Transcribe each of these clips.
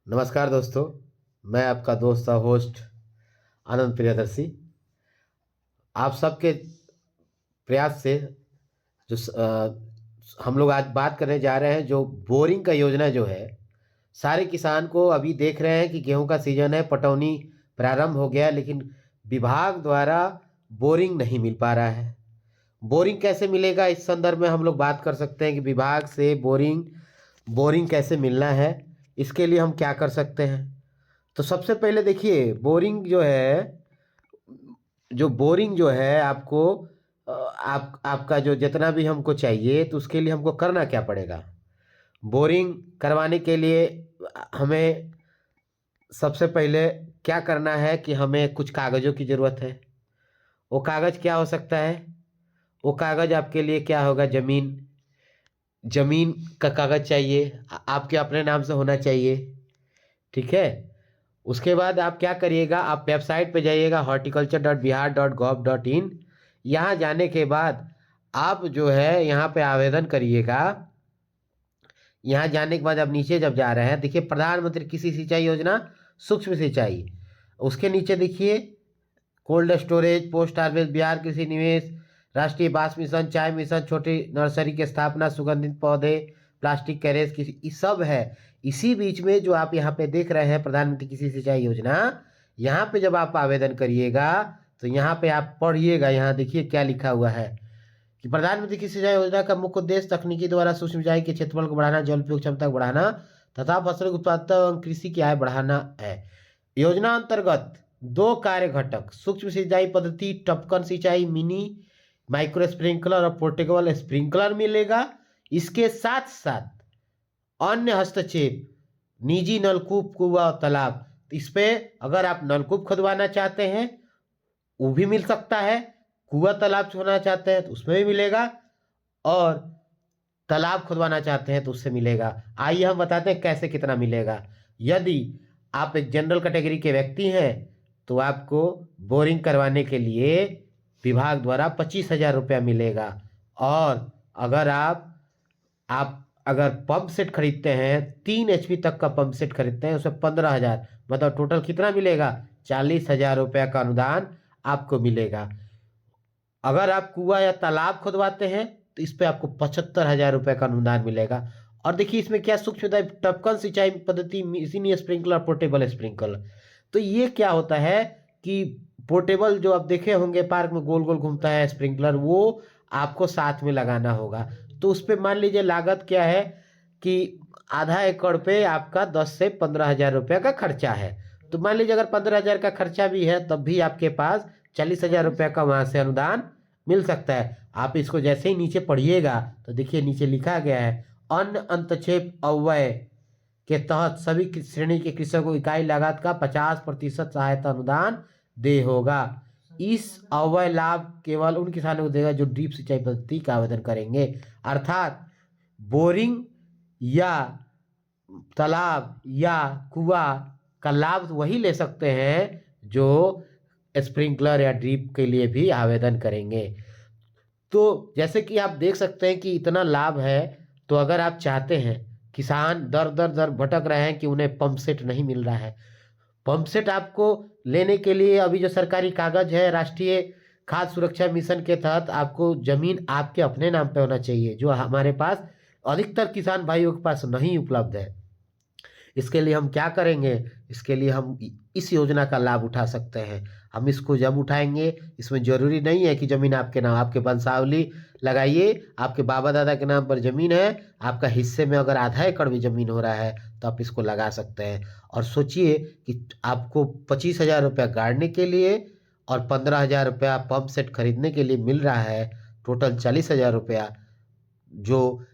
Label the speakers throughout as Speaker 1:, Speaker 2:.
Speaker 1: नमस्कार दोस्तों। मैं आपका दोस्त और होस्ट आनंद प्रियदर्शी। आप सबके प्रयास से हम लोग आज बात करने जा रहे हैं। जो बोरिंग का योजना जो है, सारे किसान को अभी देख रहे हैं कि गेहूं का सीजन है, पटौनी प्रारंभ हो गया, लेकिन विभाग द्वारा बोरिंग नहीं मिल पा रहा है। बोरिंग कैसे मिलेगा, इस संदर्भ में हम लोग बात कर सकते हैं कि विभाग से बोरिंग बोरिंग कैसे मिलना है, इसके लिए हम क्या कर सकते हैं। तो सबसे पहले देखिए, बोरिंग जो है आपको आपका जो जितना भी हमको चाहिए, तो उसके लिए हमको करना क्या पड़ेगा। बोरिंग करवाने के लिए हमें सबसे पहले क्या करना है कि हमें कुछ कागज़ों की ज़रूरत है। वो कागज़ क्या हो सकता है? वो कागज़ आपके लिए क्या होगा? ज़मीन ज़मीन का कागज़ चाहिए, आपके अपने नाम से होना चाहिए। ठीक है। उसके बाद आप क्या करिएगा, आप वेबसाइट पे जाइएगा horticulture.bihar.gov.in। यहाँ जाने के बाद आप जो है यहाँ पे आवेदन करिएगा। यहाँ जाने के बाद आप नीचे जब जा रहे हैं, देखिए प्रधानमंत्री कृषि सिंचाई योजना सूक्ष्म सिंचाई, उसके नीचे देखिए cold storage, post harvest, Bihar कृषि निवेश, राष्ट्रीय बांस मिशन, चाय मिशन, छोटी नर्सरी की स्थापना, सुगंधित पौधे, प्लास्टिक कैरेज की, ये सब है। इसी बीच में जो आप यहाँ पे देख रहे हैं प्रधानमंत्री कृषि सिंचाई योजना, यहाँ पे जब आप आवेदन करिएगा तो यहाँ पे आप पढ़िएगा। यहाँ देखिए क्या लिखा हुआ है कि प्रधानमंत्री कृषि सिंचाई योजना का मुख्य उद्देश्य तकनीकी द्वारा सूक्ष्म सिंचाई के क्षेत्रफल को बढ़ाना, जल उपयोग क्षमता को बढ़ाना तथा फसल की उत्पादकता एवं कृषि की आय बढ़ाना है। योजना अंतर्गत दो कार्य घटक सूक्ष्म सिंचाई पद्धति, टपकन सिंचाई, मिनी माइक्रो स्प्रिंकलर और पोर्टेबल स्प्रिंकलर मिलेगा। इसके साथ साथ अन्य हस्तक्षेप, निजी नलकूप, कुआ और तालाब, इस पे अगर आप नलकूप खुदवाना चाहते हैं वो भी मिल सकता है, कुआ तालाब छोड़ना चाहते हैं तो उसमें भी मिलेगा, और तालाब खुदवाना चाहते हैं तो उससे मिलेगा। आइए हम बताते हैं कैसे कितना मिलेगा। यदि आप एक जनरल कैटेगरी के व्यक्ति हैं तो आपको बोरिंग करवाने के लिए विभाग द्वारा 25,000 रुपया मिलेगा। और अगर आप अगर पंप सेट खरीदते हैं, 3 HP तक का पंप सेट खरीदते हैं, उसमें 15,000, मतलब टोटल कितना मिलेगा? 40,000 रुपया का अनुदान आपको मिलेगा। अगर आप कुआं या तालाब खुदवाते हैं तो इस पे आपको 75,000 रुपये का अनुदान मिलेगा। और देखिए इसमें क्या सूक्ष्म टपकन सिंचाई पद्धति, मिनी स्प्रिंकलर, पोर्टेबल स्प्रिंकलर। तो ये क्या होता है कि पोर्टेबल जो आप देखे होंगे पार्क में गोल गोल घूमता है स्प्रिंकलर, वो आपको साथ में लगाना होगा। तो उस पर मान लीजिए लागत क्या है कि आधा एकड़ पे आपका 10 से 15,000 रुपया का खर्चा है। तो मान लीजिए अगर 15,000 का खर्चा भी है तब भी आपके पास 40,000 रुपया का वहाँ से अनुदान मिल सकता है। आप इसको जैसे ही नीचे पढ़िएगा तो देखिए नीचे लिखा गया है, अन्न अंतक्षेप अव्यय के तहत सभी श्रेणी के कृषकों को इकाई लागत का 50% सहायता अनुदान दे होगा। इस अव्यय लाभ केवल उन किसानों को देगा जो ड्रिप सिंचाई पद्धति का आवेदन करेंगे। अर्थात बोरिंग या तालाब या कुआं का लाभ वही ले सकते हैं जो स्प्रिंकलर या ड्रिप के लिए भी आवेदन करेंगे। तो जैसे कि आप देख सकते हैं कि इतना लाभ है। तो अगर आप चाहते हैं, किसान दर दर दर भटक रहे हैं कि उन्हें पंप सेट नहीं मिल रहा है, पंप सेट आपको लेने के लिए अभी जो सरकारी कागज है, राष्ट्रीय खाद्य सुरक्षा मिशन के तहत आपको जमीन आपके अपने नाम पे होना चाहिए, जो हमारे पास अधिकतर किसान भाइयों के पास नहीं उपलब्ध है। इसके लिए हम क्या करेंगे? इसके लिए हम इस योजना का लाभ उठा सकते हैं। हम इसको जब उठाएंगे, इसमें ज़रूरी नहीं है कि ज़मीन आपके नाम, आपके वंशावली लगाइए, आपके बाबा दादा के नाम पर ज़मीन है, आपका हिस्से में अगर आधा एकड़ भी ज़मीन हो रहा है तो आप इसको लगा सकते हैं। और सोचिए कि आपको 25,000 रुपया गाड़ने के लिए और 15,000 रुपया पंप सेट खरीदने के लिए मिल रहा है, टोटल 40,000 रुपया, जो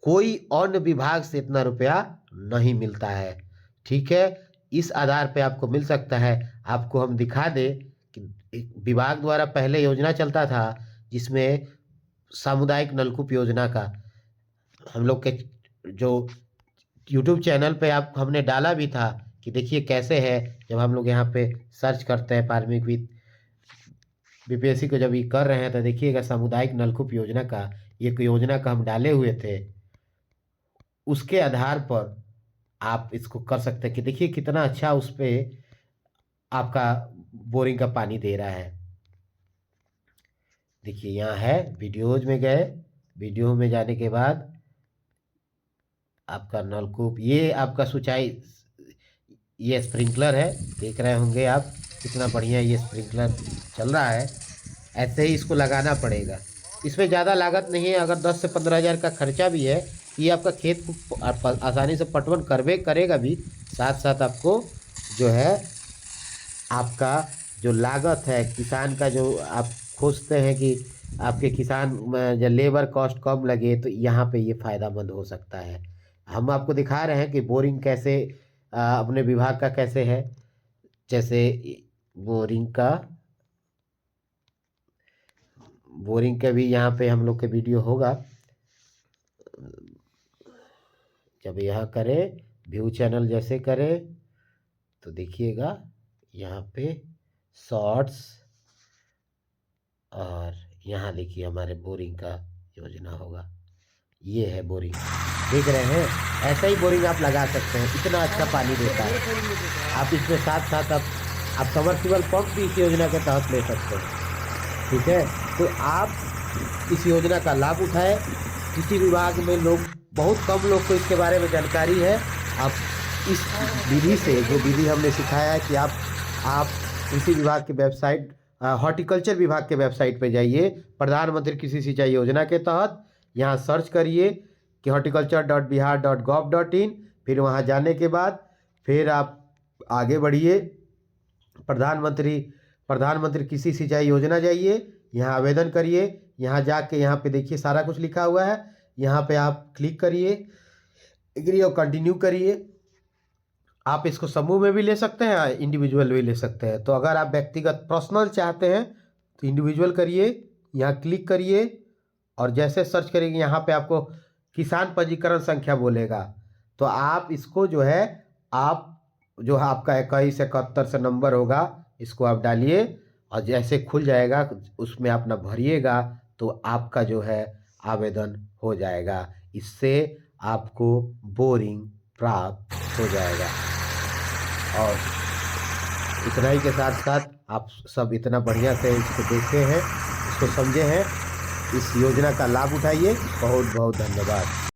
Speaker 1: कोई अन्य विभाग से इतना रुपया नहीं मिलता है। ठीक है। इस आधार पे आपको मिल सकता है। आपको हम दिखा दें कि एक विभाग द्वारा पहले योजना चलता था जिसमें सामुदायिक नलकूप योजना का हम लोग के जो यूट्यूब चैनल पे आप हमने डाला भी था कि देखिए कैसे है। जब हम लोग यहाँ पे सर्च करते हैं फार्मिंग विद बीपीएससी को जब ये कर रहे हैं तो देखिएगा सामुदायिक नलकूप योजना का एक योजना का हम डाले हुए थे। उसके आधार पर आप इसको कर सकते हैं कि देखिए कितना अच्छा उस पे आपका बोरिंग का पानी दे रहा है। देखिए यहाँ है, वीडियोज में गए, वीडियो में जाने के बाद आपका नलकूप, ये आपका सिंचाई, ये स्प्रिंकलर है, देख रहे होंगे आप कितना बढ़िया ये स्प्रिंकलर चल रहा है। ऐसे ही इसको लगाना पड़ेगा। इसमें ज़्यादा लागत नहीं है, अगर 10 से 15 हज़ार का खर्चा भी है, ये आपका खेत को आसानी से पटवन करवे करेगा भी, साथ साथ आपको जो है आपका जो लागत है किसान का, जो आप खोजते हैं कि आपके किसान जो लेबर कॉस्ट कम लगे, तो यहाँ पे ये फ़ायदामंद हो सकता है। हम आपको दिखा रहे हैं कि बोरिंग कैसे अपने विभाग का कैसे है। जैसे बोरिंग का भी यहाँ पे हम लोग के वीडियो होगा। जब यहाँ करें व्यू चैनल जैसे करें तो देखिएगा यहाँ पे शॉर्ट्स, और यहाँ देखिए हमारे बोरिंग का योजना होगा। ये है बोरिंग, देख रहे हैं, ऐसा ही बोरिंग आप लगा सकते हैं, इतना अच्छा पानी देता है। आप इसमें साथ साथ आप सबमर्सिबल पंप भी इस योजना के तहत ले सकते हैं। ठीक है, तो आप इस योजना का लाभ उठाएं। कृषि विभाग में बहुत कम लोग को इसके बारे में जानकारी है। आप इस विधि से, जो विधि हमने सिखाया है कि आप कृषि विभाग की वेबसाइट, हॉर्टिकल्चर विभाग के वेबसाइट पे जाइए, प्रधानमंत्री कृषि सिंचाई योजना के तहत यहाँ सर्च करिए कि horticulture.bihar.gov.in। फिर वहाँ जाने के बाद फिर आप आगे बढ़िए, प्रधानमंत्री कृषि सिंचाई योजना जाइए, यहाँ आवेदन करिए। यहाँ जाके यहाँ पे देखिए सारा कुछ लिखा हुआ है, यहाँ पे आप क्लिक करिए, एग्री और कंटिन्यू करिए। आप इसको समूह में भी ले सकते हैं, इंडिविजुअल भी ले सकते हैं। तो अगर आप व्यक्तिगत पर्सनल चाहते हैं तो इंडिविजुअल करिए, यहाँ क्लिक करिए, और जैसे सर्च करेंगे यहाँ पे आपको किसान पंजीकरण संख्या बोलेगा, तो आप इसको जो है, आप जो है आपका 2171 से नंबर होगा, इसको आप डालिए, और जैसे खुल जाएगा उसमें अपना भरिएगा, तो आपका जो है आवेदन हो जाएगा। इससे आपको बोरिंग प्राप्त हो जाएगा। और इतना ही के साथ साथ आप सब इतना बढ़िया से इसको देखे हैं, इसको समझे हैं, इस योजना का लाभ उठाइए। बहुत बहुत धन्यवाद।